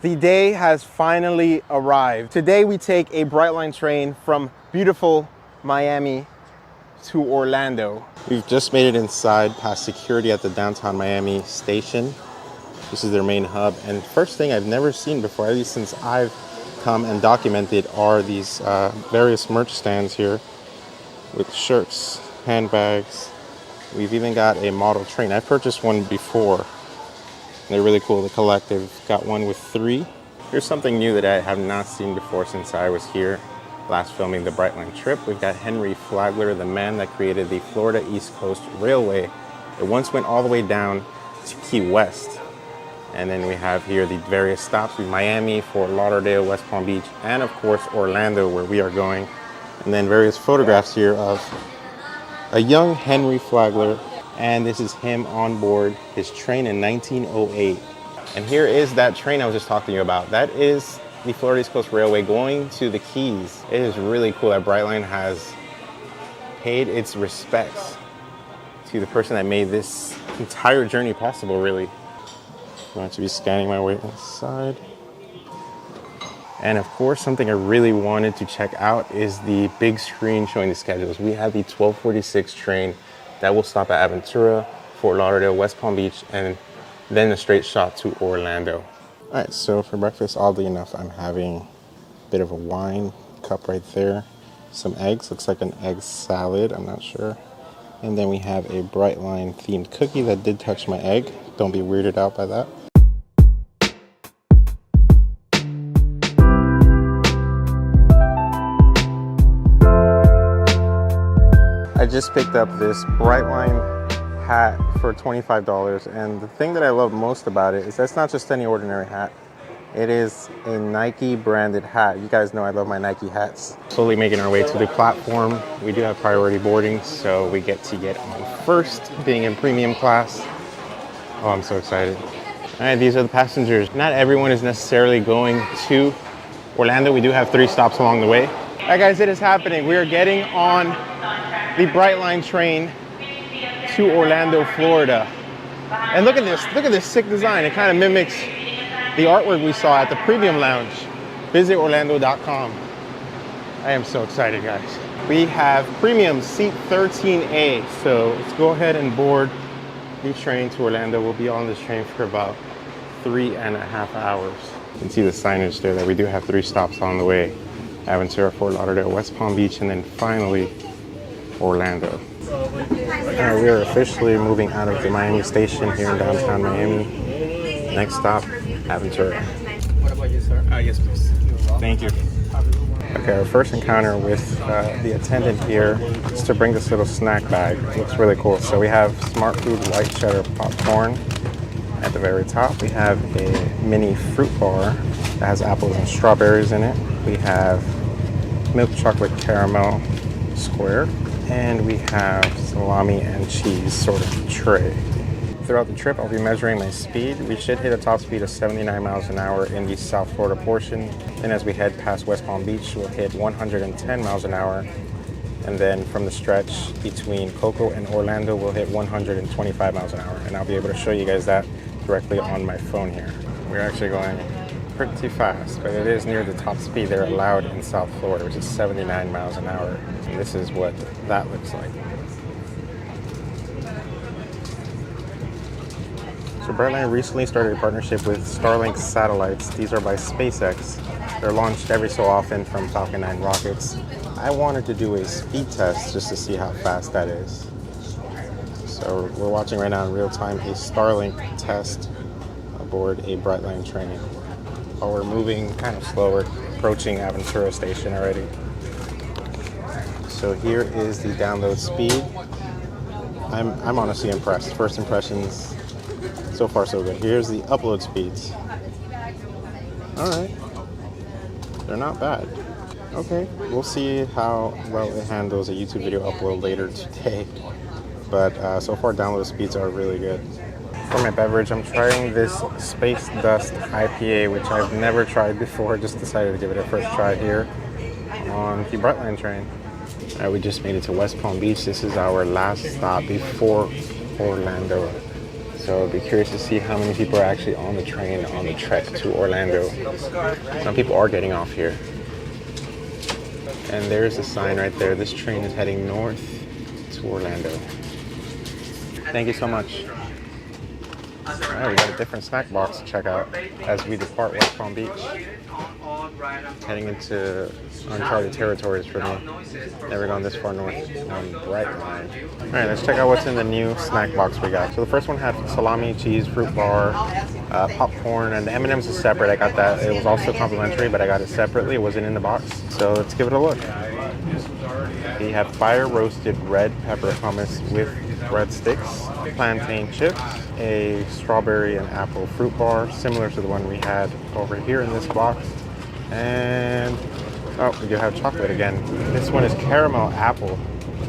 The day has finally arrived. Today we take a Brightline train from beautiful Miami to Orlando. We've just made it inside past security at the downtown Miami station. This is their main hub. And first thing I've never seen before, at least since I've come and documented, are these various merch stands here with shirts, handbags. We've even got a model train. I've purchased one before. They're really cool. The Collective got one with 3. Here's something new that I have not seen before since I was here last filming the Brightline trip. We've got Henry Flagler, the man that created the Florida East Coast Railway. It once went all the way down to Key West. And then we have here the various stops in Miami, Fort Lauderdale, West Palm Beach, and of course Orlando, where we are going. And then various photographs here of a young Henry Flagler. And this is him on board his train in 1908. And here is that train I was just talking to you about. That is the Florida East Coast Railway going to the Keys. It is really cool that Brightline has paid its respects to the person that made this entire journey possible, really. I'm going to be scanning my way inside. And of course, something I really wanted to check out is the big screen showing the schedules. We have the 1246 train that will stop at Aventura, Fort Lauderdale, West Palm Beach, and then a straight shot to Orlando. All right, so for breakfast, oddly enough, I'm having a bit of a wine cup right there. Some eggs, looks like an egg salad, I'm not sure. And then we have a Brightline themed cookie that did touch my egg. Don't be weirded out by that. I just picked up this Brightline hat for $25, and the thing that I love most about it is that's not just any ordinary hat. It is a Nike branded hat. You guys know I love my Nike hats. Slowly making our way to the platform. We do have priority boarding, so we get on first, being in premium class. Oh, I'm so excited. All right, these are the passengers. Not everyone is necessarily going to Orlando. We do have 3 stops along the way. All right, guys, it is happening. We are getting on the Brightline train to Orlando, Florida. And look at this sick design. It kind of mimics the artwork we saw at the Premium Lounge. Visit Orlando.com. I am so excited, guys. We have premium seat 13A. So let's go ahead and board the train to Orlando. We'll be on this train for about 3.5 hours. You can see the signage there that we do have 3 stops on the way. Aventura, Fort Lauderdale, West Palm Beach, and then finally Orlando. We are officially moving out of the Miami station here in downtown Miami. Next stop, Aventura. What about you, sir? Yes, please. Thank you. Okay, our first encounter with the attendant here is to bring this little snack bag. It looks really cool. So we have Smart Food white cheddar popcorn at the very top. We have a mini fruit bar that has apples and strawberries in it. We have milk chocolate caramel square. And we have salami and cheese sort of tray. Throughout the trip, I'll be measuring my speed. We should hit a top speed of 79 miles an hour in the South Florida portion. And as we head past West Palm Beach, we'll hit 110 miles an hour. And then from the stretch between Cocoa and Orlando, we'll hit 125 miles an hour. And I'll be able to show you guys that directly on my phone here. We're actually going pretty fast, but it is near the top speed they're allowed in South Florida, which is 79 miles an hour. And this is what that looks like. So Brightline recently started a partnership with Starlink satellites. These are by SpaceX. They're launched every so often from Falcon 9 rockets. I wanted to do a speed test just to see how fast that is. So we're watching right now in real time a Starlink test aboard a Brightline train. While we're moving kind of slower, approaching Aventura Station already. So here is the download speed. I'm honestly impressed. First impressions, so far so good. Here's the upload speeds. All right, they're not bad. Okay, we'll see how well it handles a YouTube video upload later today. But so far download speeds are really good. For my beverage, I'm trying this Space Dust IPA, which I've never tried before. Just decided to give it a first try here on the Brightline train. We just made it to West Palm Beach. This is our last stop before Orlando. So I'd be curious to see how many people are actually on the train on the trek to Orlando. Some people are getting off here. And there's a sign right there. This train is heading north to Orlando. Thank you so much. All right, we got a different snack box to check out as we depart West Palm Beach. Heading into uncharted territories for me. Never gone this far north on Brightline. All right, let's check out what's in the new snack box we got. So the first one had salami, cheese, fruit bar, popcorn, and the M&M's is separate. I got that. It was also complimentary, but I got it separately. It wasn't in the box. So let's give it a look. We have fire roasted red pepper hummus with breadsticks, plantain chips, a strawberry and apple fruit bar, similar to the one we had over here in this box. And oh, we do have chocolate again. This one is caramel apple.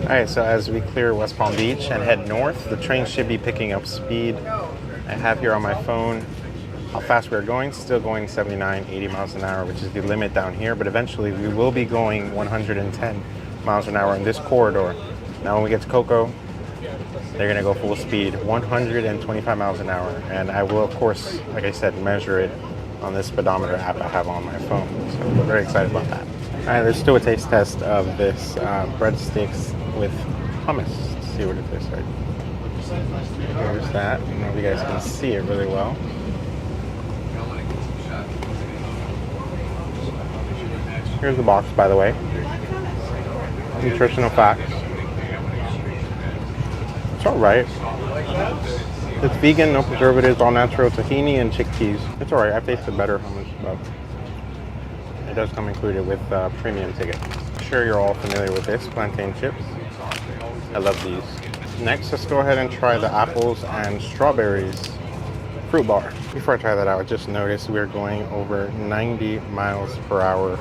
All right, so as we clear West Palm Beach and head north, the train should be picking up speed. I have here on my phone how fast we're going, still going 79, 80 miles an hour, which is the limit down here, but eventually we will be going 110 miles an hour in this corridor. Now when we get to Cocoa, they're gonna go full speed, 125 miles an hour. And I will, of course, like I said, measure it on this speedometer app I have on my phone. So we're very excited about that. All right, let's do a taste test of this breadsticks with hummus. Let's see what it tastes like. Here's that. I don't know if you guys can see it really well. Here's the box, by the way. Nutritional facts. It's all right. It's vegan, no preservatives, all natural tahini and chickpeas. It's all right. I've tasted better hummus, but it does come included with premium ticket. I'm sure you're all familiar with this, plantain chips. I love these. Next, let's go ahead and try the apples and strawberries fruit bar. Before I try that out, I just noticed we're going over 90 miles per hour.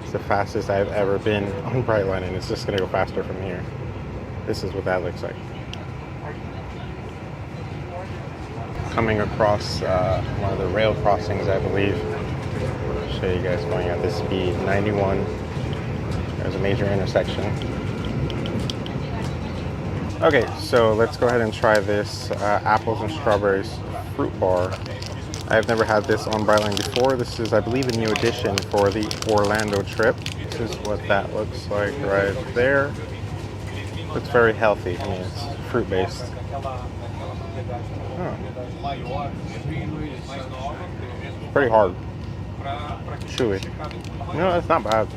It's the fastest I've ever been on Brightline, and it's just gonna go faster from here. This is what that looks like. Coming across one of the rail crossings, I believe. I'll show you guys going at this speed, 91. There's a major intersection. Okay, so let's go ahead and try this apples and strawberries fruit bar. I've never had this on Brightline before. This is, I believe, a new addition for the Orlando trip. This is what that looks like right there. Looks very healthy. I mean, it's fruit-based. Oh. Pretty hard. Chewy. No, that's not bad.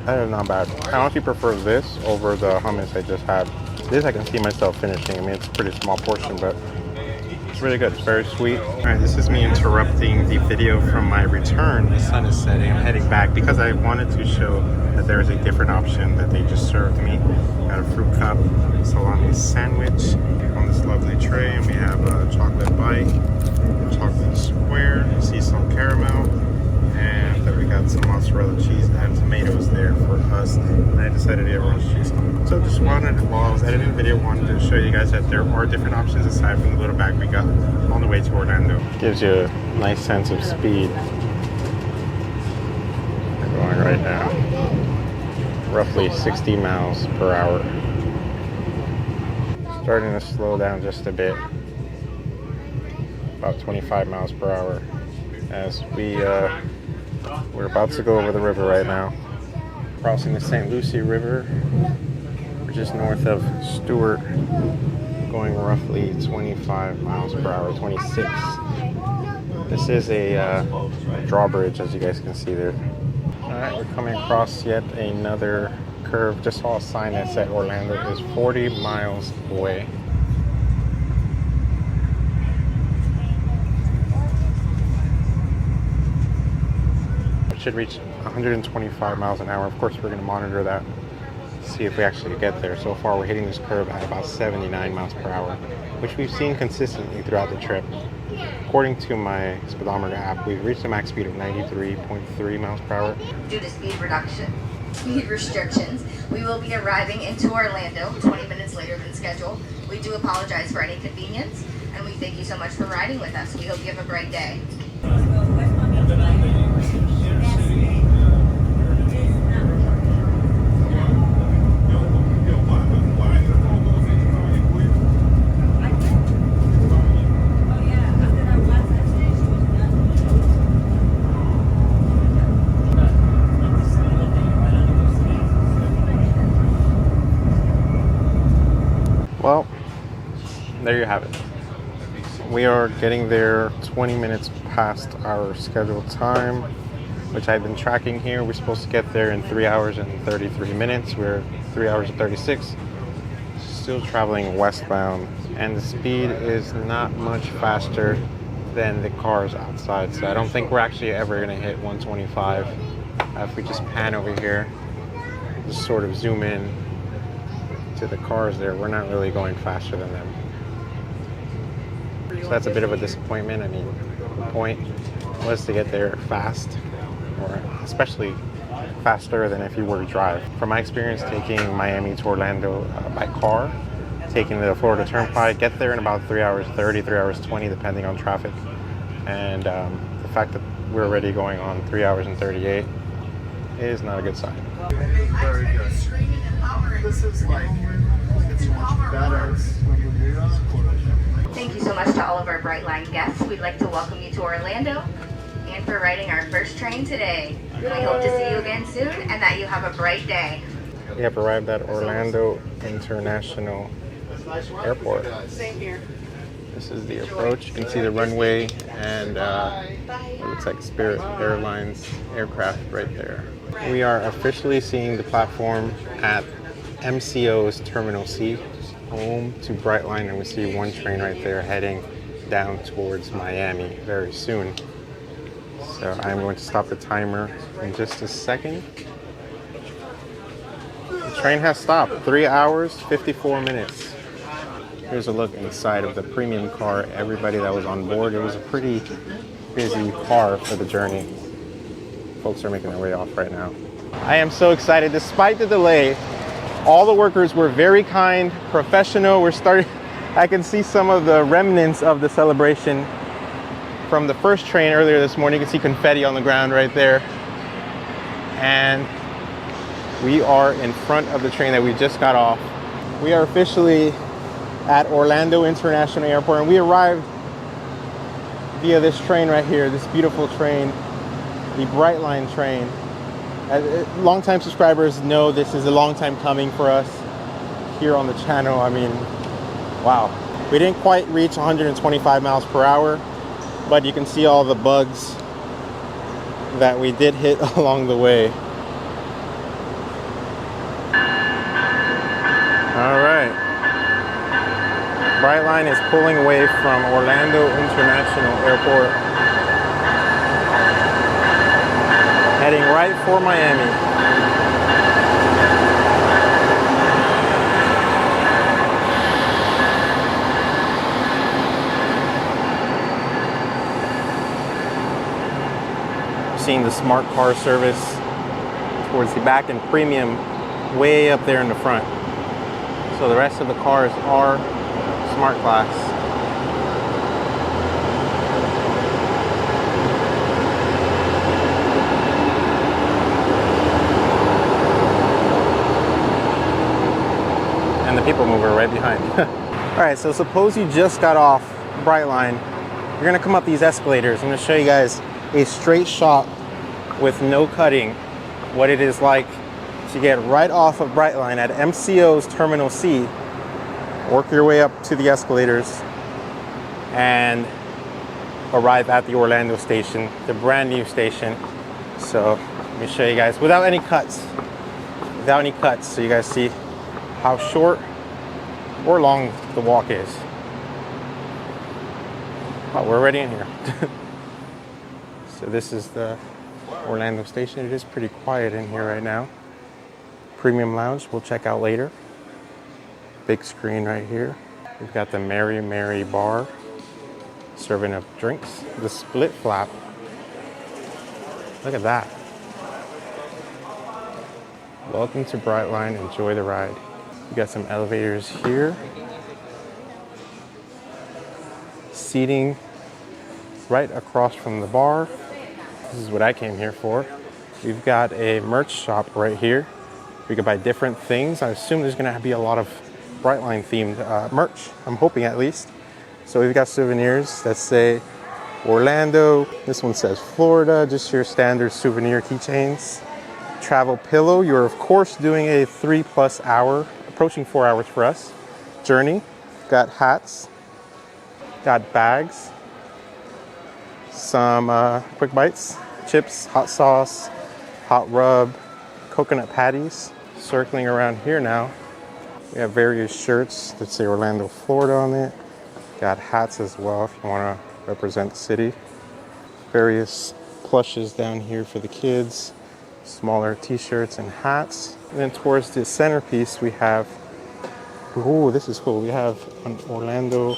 That is not bad. I honestly prefer this over the hummus I just had. This I can see myself finishing. I mean, it's a pretty small portion, but it's really good. It's very sweet. All right, this is me interrupting the video from my return. The sun is setting. I'm heading back because I wanted to show that there is a different option that they just served me. Got a fruit cup, salami sandwich on this lovely tray, and we have a chocolate bite, chocolate square, sea salt caramel, and then we got some mozzarella cheese and tomatoes there for us. And I decided to get orange juice. So just wanted, while I was editing the video, wanted to show you guys that there are different options aside from the little bag we got on the way to Orlando. Gives you a nice sense of speed. We're going right now, roughly 60 miles per hour. Starting to slow down just a bit, about 25 miles per hour, as we're about to go over the river right now. Crossing the St. Lucie River. We're just north of Stewart, going roughly 25 miles per hour, 26. This is a drawbridge, as you guys can see there. All right, we're coming across yet another curve. Just saw a sign that said Orlando is 40 miles away. Should reach 125 miles an hour. Of course, we're going to monitor that, see if we actually get there. So far, we're hitting this curve at about 79 miles per hour, which we've seen consistently throughout the trip. According to my speedometer app, we've reached a max speed of 93.3 miles per hour. Due to speed restrictions, we will be arriving into Orlando 20 minutes later than scheduled. We do apologize for any inconvenience, and we thank you so much for riding with us. We hope you have a great day. you have it. We are getting there 20 minutes past our scheduled time, which I've been tracking here. We're supposed to get there in 3 hours and 33 minutes. We're 3 hours and 36. Still traveling westbound, and the speed is not much faster than the cars outside. So I don't think we're actually ever gonna hit 125. If we just pan over here, just sort of zoom in to the cars there, we're not really going faster than them. So that's a bit of a disappointment. I mean, the point was to get there fast, or especially faster than if you were to drive. From my experience taking Miami to Orlando by car, taking the Florida Turnpike, get there in about 3 hours 30, 3 hours 20, depending on traffic. And the fact that we're already going on 3 hours and 38 is not a good sign. Very good. This is like, it's much better. Thank you so much to all of our Brightline guests. We'd like to welcome you to Orlando and for riding our first train today. We hope to see you again soon and that you have a bright day. We have arrived at Orlando International Airport. Same here. This is the approach. You can see the runway and it looks like Spirit Airlines aircraft right there. We are officially seeing the platform at MCO's Terminal C, home to Brightline, and we see one train right there heading down towards Miami very soon. So I'm going to stop the timer in just a second. The train has stopped. 3 hours, 54 minutes. Here's a look inside of the premium car. Everybody that was on board, it was a pretty busy car for the journey. Folks are making their way off right now. I am so excited. Despite the delay, all the workers were very kind, professional. I can see some of the remnants of the celebration from the first train earlier this morning. You can see confetti on the ground right there. And we are in front of the train that we just got off. We are officially at Orlando International Airport, and we arrived via this train right here, this beautiful train, the Brightline train. Longtime subscribers know this is a long time coming for us here on the channel. I mean, wow. We didn't quite reach 125 miles per hour, but you can see all the bugs that we did hit along the way. All right. Brightline is pulling away from Orlando International Airport, heading right for Miami. Seeing the smart car service towards the back and premium way up there in the front. So the rest of the cars are smart class. And the people mover right behind. All right, so suppose you just got off Brightline. You're gonna come up these escalators. I'm gonna show you guys a straight shot with no cutting, what it is like to get right off of Brightline at MCO's Terminal C. Work your way up to the escalators and arrive at the Orlando station, the brand new station. So let me show you guys without any cuts, so you guys see how short or long the walk is. Oh, we're already in here. So this is the Orlando station. It is pretty quiet in here right now. Premium lounge, we'll check out later. Big screen right here. We've got the Mary Mary bar, serving up drinks. The split flap. Look at that. Welcome to Brightline, enjoy the ride. We got some elevators here. Seating right across from the bar. This is what I came here for. We've got a merch shop right here. We can buy different things. I assume there's gonna be a lot of Brightline themed merch. I'm hoping at least. So we've got souvenirs that say Orlando. This one says Florida, just your standard souvenir keychains. Travel pillow. You're of course doing a 3+ hour, approaching 4 hours for us, journey. Got hats, Got bags, some quick bites, chips, hot sauce, hot rub, coconut patties. Circling around here now, we have various shirts that say Orlando, Florida on it. Got hats as well if you want to represent the city. Various plushes down here for the kids, smaller t-shirts and hats. And then towards the centerpiece we have, oh, this is cool. We have an Orlando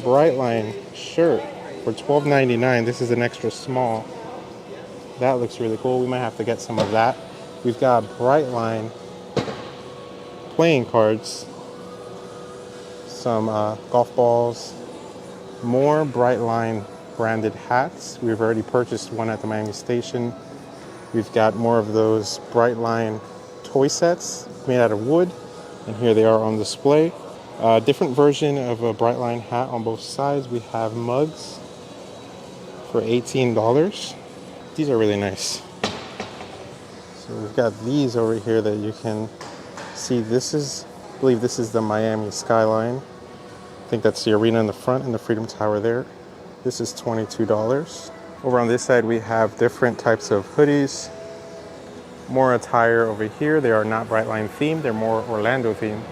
Brightline shirt for $12.99. This is an extra small. That looks really cool. We might have to get some of that. We've got Brightline playing cards, some golf balls, more Brightline branded hats. We've already purchased one at the Miami station. We've got more of those Brightline toy sets made out of wood, and here they are on display. Different version of a Brightline hat on both sides. We have mugs for $18. These are really nice. So we've got these over here that you can see. I believe this is the Miami skyline. I think that's the arena in the front and the Freedom Tower there. This is $22. Over on this side we have different types of hoodies. More attire over here. They are not Brightline themed, they're more Orlando themed.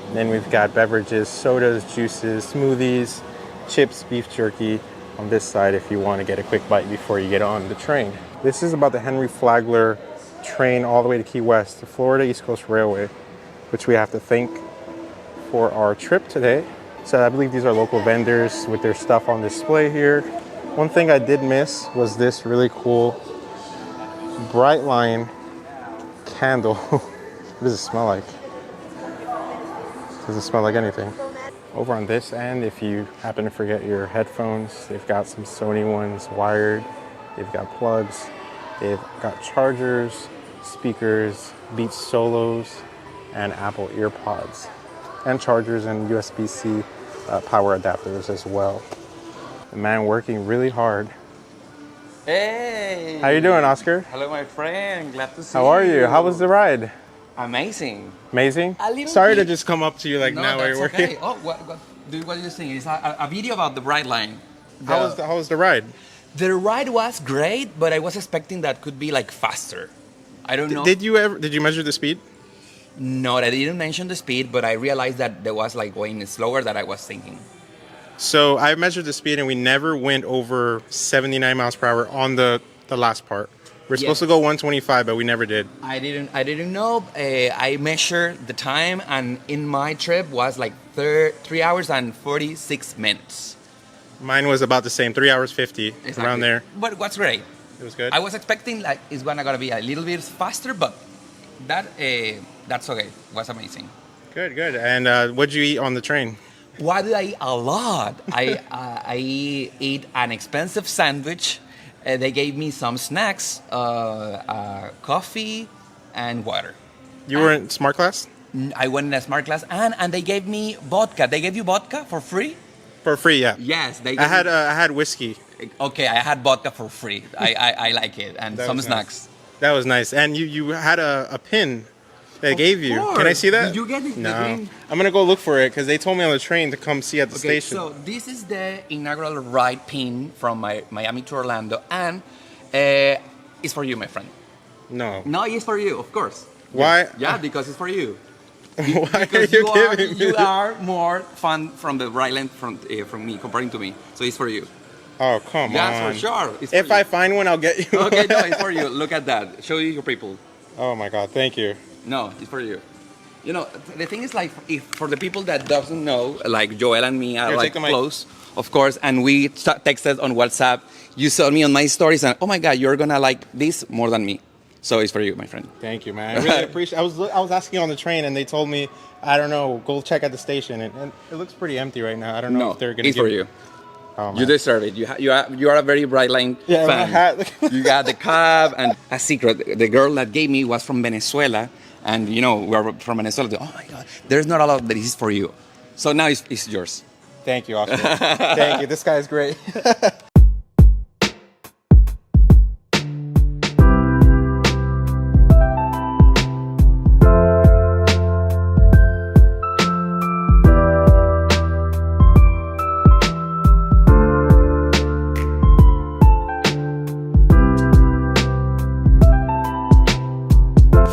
And then we've got beverages, sodas, juices, smoothies, chips, beef jerky on this side if you want to get a quick bite before you get on the train. This is about the Henry Flagler train all the way to Key West, the Florida East Coast Railway, which we have to thank for our trip today. So I believe these are local vendors with their stuff on display here. One thing I did miss was this really cool Brightline candle. What does it smell like? Doesn't smell like anything. Over on this end, if you happen to forget your headphones, they've got some Sony ones wired. They've got plugs. They've got chargers, speakers, Beats Solos, and Apple EarPods, and chargers and USB-C power adapters as well. The man working really hard. Hey! How you doing, Oscar? Hello, my friend. Glad to see How are you? How was the ride? Amazing. Amazing? A little Sorry to bit. just come up to you like No, now while that's you're working. okay. Oh, what are you saying? It's a video about the Brightline. How was the ride? The ride was great, but I was expecting that could be like faster. I don't know. Did you measure the speed? No, I didn't mention the speed, but I realized that there was like going slower than I was thinking. So I measured the speed and we never went over 79 miles per hour on the last part. We're supposed to go 125, but we never did. I didn't know. I measured the time, and in my trip was like 3 hours and 46 minutes. Mine was about the same, 3 hours 50, Exactly. around there. But what's great? It was good. I was expecting like it's gonna be a little bit faster, but that's okay. It was amazing. Good. And what'd you eat on the train? What did I eat? A lot. I ate an expensive sandwich. They gave me some snacks, coffee, and water. You were in smart class? I went in a smart class, and they gave me vodka. They gave you vodka for free? For free, yeah. Yes, they. I had whiskey. Okay, I had vodka for free. I like it, and That some was snacks. Nice. That was nice. And you had a pin they gave you. course. Can I see that? Did you get it? No. The green? I'm gonna go look for it because they told me on the train to come see at the Okay, station. so this is the inaugural ride pin from Miami to Orlando, and it's for you, my friend. No. No, it's for you, of course. Why? Yeah, because it's for you. Why are Because you giving me you this? are more fun from the Brightline from me, comparing to me. So it's for you. Oh, come Yeah, on. for sure. It's for If you. I find one, I'll get you. Okay, no, it's for you. Look at that. Show you your people. Oh my God, thank you. No, it's for you. You know, the thing is like, if for the people that doesn't know, like Joel and me are Here, like take the mic. close, of course, and we texted on WhatsApp. You saw me on my stories, and oh my God, you're gonna like this more than me. So it's for you, my friend. Thank you, man. I really appreciate. I was asking on the train, and they told me, I don't know, go check at the station, and it looks pretty empty right now. I don't know No, if they're gonna. it's for you. Oh, man. You deserve it. You are a very Brightline Yeah, fan. my hat. You got the cab, and a secret. The girl that gave me was from Venezuela, and you know we're from Venezuela. Oh my God, there's not a lot, but this is for you. So now it's yours. Thank you, Oscar. Thank you. This guy's great.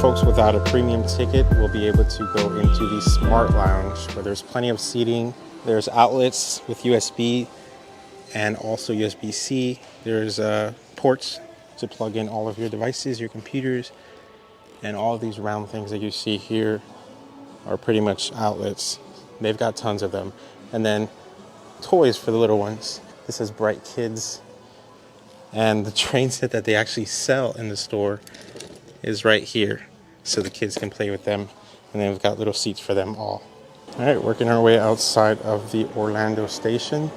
folks without a premium ticket will be able to go into the Smart Lounge where there's plenty of seating. There's outlets with USB and also USB-C. There's ports to plug in all of your devices, your computers, and all of these round things that you see here are pretty much outlets. They've got tons of them. And then toys for the little ones. This says Bright Kids. And the train set that they actually sell in the store is right here, so the kids can play with them. And then we've got little seats for them all. All right, working our way outside of the Orlando station.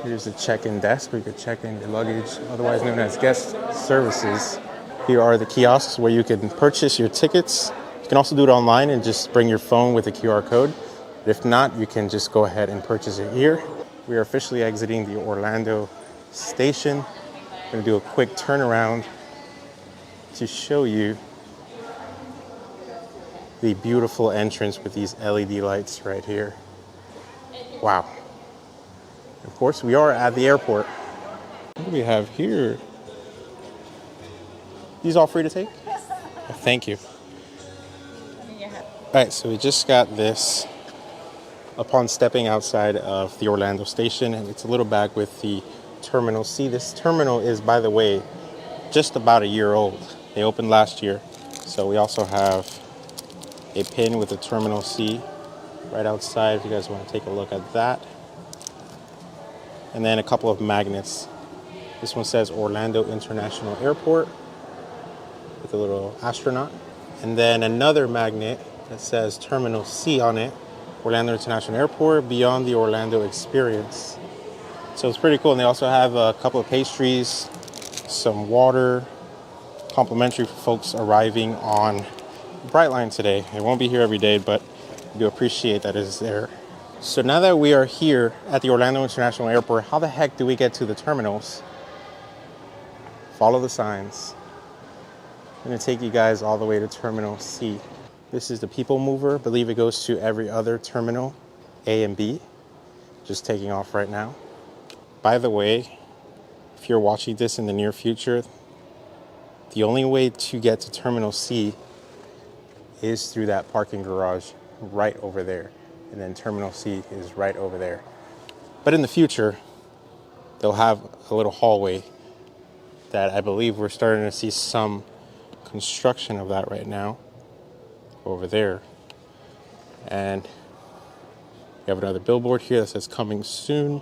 Here's the check-in desk where you can check in your luggage, otherwise known as guest services. Here are the kiosks where you can purchase your tickets. You can also do it online and just bring your phone with a QR code. But if not, you can just go ahead and purchase it here. We are officially exiting the Orlando station. I'm going to do a quick turnaround to show you the beautiful entrance with these LED lights right here. Wow. Of course, we are at the airport. What do we have here? These all free to take? Oh, thank you. All right, so we just got this upon stepping outside of the Orlando station, and it's a little bag with the Terminal C. This terminal is, by the way, just about a year old. They opened last year. So we also have a pin with the Terminal C right outside if you guys want to take a look at that. And then a couple of magnets. This one says Orlando International Airport with a little astronaut. And then another magnet that says Terminal C on it, Orlando International Airport, Beyond the Orlando Experience. So it's pretty cool. And they also have a couple of pastries, some water, complimentary for folks arriving on Brightline today. It won't be here every day, but I do appreciate that it is there. So now that we are here at the Orlando International Airport, how the heck do we get to the terminals? Follow the signs. I'm going to take you guys all the way to Terminal C. This is the People Mover. I believe it goes to every other terminal, A and B. Just taking off right now. By the way, if you're watching this in the near future, the only way to get to Terminal C is through that parking garage right over there. And then Terminal C is right over there. But in the future, they'll have a little hallway that I believe we're starting to see some construction of that right now over there. And we have another billboard here that says coming soon.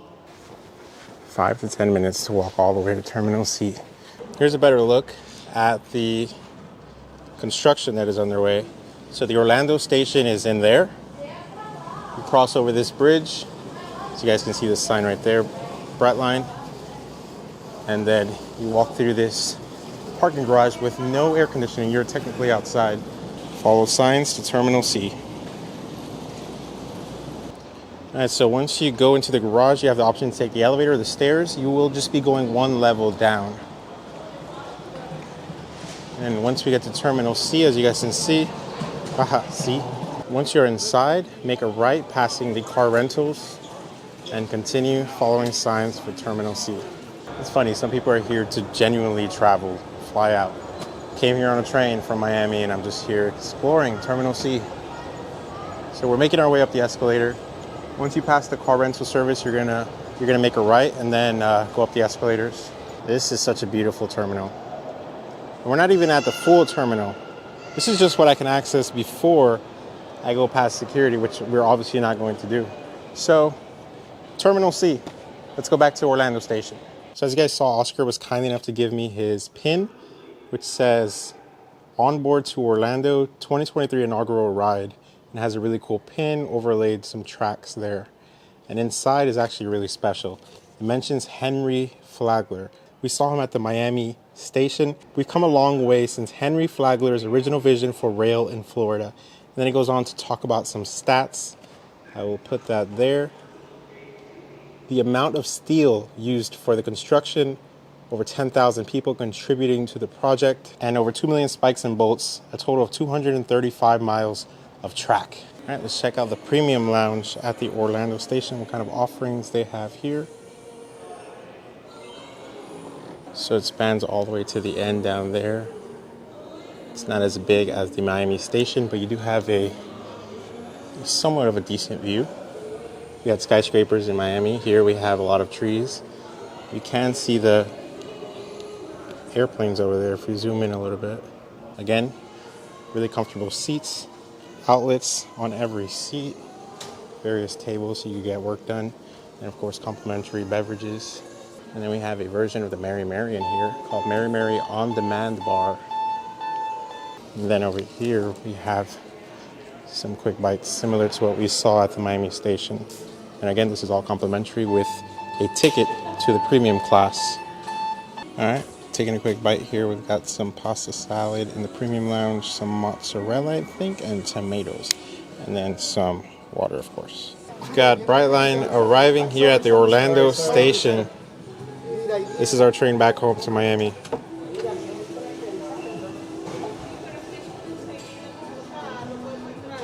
5 to 10 minutes to walk all the way to Terminal C. Here's a better look at the construction that is underway. So the Orlando station is in there. You cross over this bridge, so you guys can see the sign right there, Brightline. And then you walk through this parking garage with no air conditioning. You're technically outside. Follow signs to Terminal C. All right, so once you go into the garage, you have the option to take the elevator or the stairs. You will just be going one level down. And once we get to Terminal C, as you guys can see, see. Once you're inside, make a right passing the car rentals and continue following signs for Terminal C. It's funny, some people are here to genuinely travel, fly out. Came here on a train from Miami and I'm just here exploring Terminal C. So we're making our way up the escalator. Once you pass the car rental service, you're gonna make a right and then go up the escalators. This is such a beautiful terminal. And we're not even at the full terminal. This is just what I can access before I go past security, which we're obviously not going to do. So, Terminal C. Let's go back to Orlando Station. So as you guys saw, Oscar was kind enough to give me his pin, which says On Board to Orlando 2023 Inaugural Ride. And it has a really cool pin, overlaid some tracks there. And inside is actually really special. It mentions Henry Flagler. We saw him at the Miami station. We've come a long way since Henry Flagler's original vision for rail in Florida. And then it goes on to talk about some stats. I will put that there. The amount of steel used for the construction, over 10,000 people contributing to the project, and over 2 million spikes and bolts, a total of 235 miles of track. All right, let's check out the premium lounge at the Orlando station, what kind of offerings they have here. So it spans all the way to the end down there. It's not as big as the Miami station, but you do have a somewhat of a decent view. We had skyscrapers in Miami. Here we have a lot of trees. You can see the airplanes over there if we zoom in a little bit. Again, really comfortable seats, outlets on every seat, various tables so you get work done, and of course complimentary beverages. And then we have a version of the Mary Mary in here called Mary Mary On Demand Bar. And then over here we have some quick bites similar to what we saw at the Miami station. And again, this is all complimentary with a ticket to the premium class. All right, taking a quick bite here. We've got some pasta salad in the premium lounge, some mozzarella, I think, and tomatoes. And then some water, of course. We've got Brightline arriving here at the Orlando station. This is our train back home to Miami.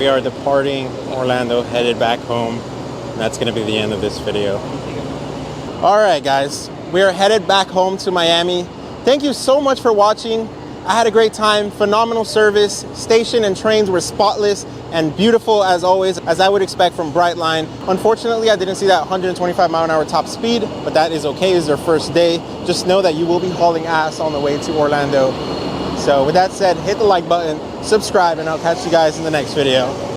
We are departing Orlando, headed back home. And that's going to be the end of this video. All right, guys, we are headed back home to Miami. Thank you so much for watching. I had a great time, phenomenal service. Station and trains were spotless and beautiful as always, as I would expect from Brightline. Unfortunately, I didn't see that 125 mile an hour top speed, but that is okay. It's their first day. Just know that you will be hauling ass on the way to Orlando. So with that said, hit the like button, subscribe, and I'll catch you guys in the next video.